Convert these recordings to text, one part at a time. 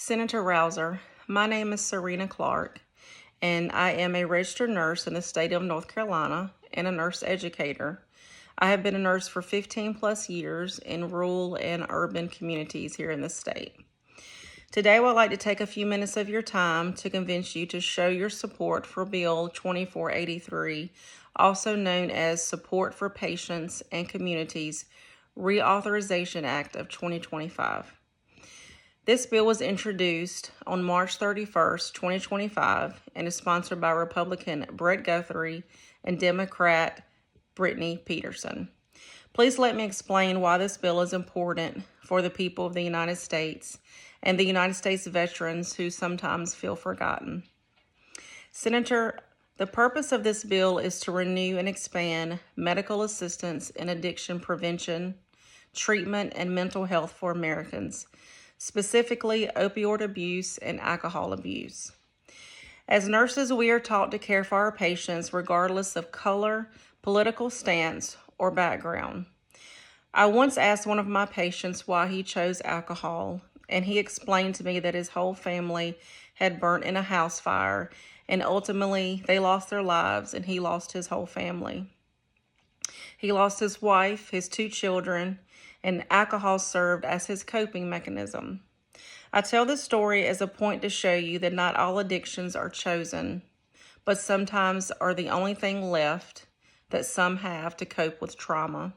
Senator Rouzer, my name is Serena Clark, and I am a registered nurse in the state of North Carolina and a nurse educator. I have been a nurse for 15 plus years in rural and urban communities here in the state. Today, I would like to take a few minutes of your time to convince you to show your support for Bill 2483, also known as Support for Patients and Communities Reauthorization Act of 2025. This bill was introduced on March 31st, 2025, and is sponsored by Republican Brett Guthrie and Democrat Brittany Peterson. Please let me explain why this bill is important for the people of the United States and the United States veterans who sometimes feel forgotten. Senator, the purpose of this bill is to renew and expand medical assistance in addiction prevention, treatment, and mental health for Americans, specifically opioid abuse and alcohol abuse. As nurses, we are taught to care for our patients regardless of color, political stance, or background. I once asked one of my patients why he chose alcohol, and he explained to me that his whole family had burnt in a house fire, and ultimately they lost their lives, and he lost his whole family. He lost his wife, his 2 children, and alcohol served as his coping mechanism. I tell this story as a point to show you that not all addictions are chosen, but sometimes are the only thing left that some have to cope with trauma.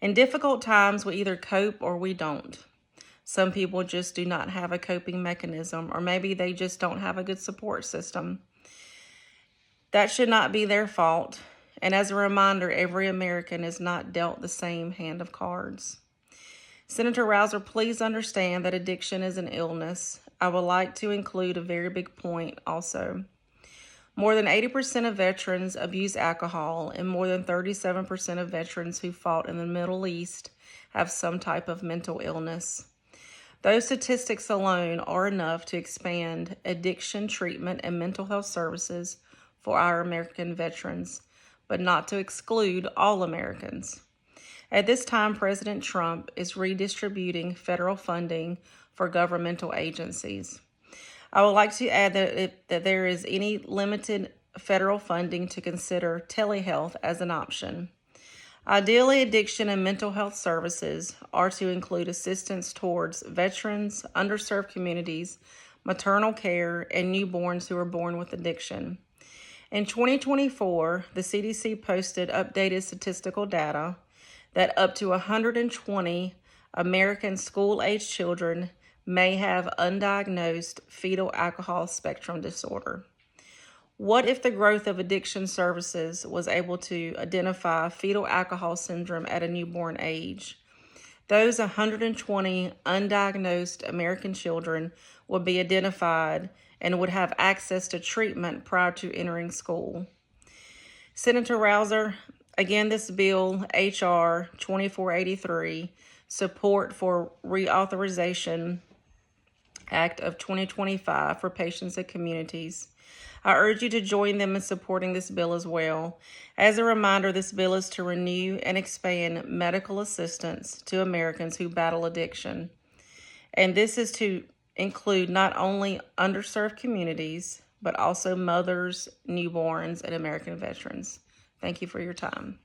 In difficult times, we either cope or we don't. Some people just do not have a coping mechanism, or maybe they just don't have a good support system. That should not be their fault. And as a reminder, every American is not dealt the same hand of cards. Senator Rouzer, please understand that addiction is an illness. I would like to include a very big point also. More than 80% of veterans abuse alcohol, and more than 37% of veterans who fought in the Middle East have some type of mental illness. Those statistics alone are enough to expand addiction treatment and mental health services for our American veterans, but not to exclude all Americans. At this time, President Trump is redistributing federal funding for governmental agencies. I would like to add that if there is any limited federal funding, to consider telehealth as an option. Ideally, addiction and mental health services are to include assistance towards veterans, underserved communities, maternal care, and newborns who are born with addiction. In 2024, the CDC posted updated statistical data that up to 120 American school-age children may have undiagnosed fetal alcohol spectrum disorder. What if the growth of addiction services was able to identify fetal alcohol syndrome at a newborn age? Those 120 undiagnosed American children would be identified and would have access to treatment prior to entering school. Senator Rouzer, again, this bill, H.R. 2483, Support for Reauthorization Act of 2025 for Patients and Communities. I urge you to join them in supporting this bill as well. As a reminder, this bill is to renew and expand medical assistance to Americans who battle addiction. And this is to include not only underserved communities, but also mothers, newborns, and American veterans. Thank you for your time.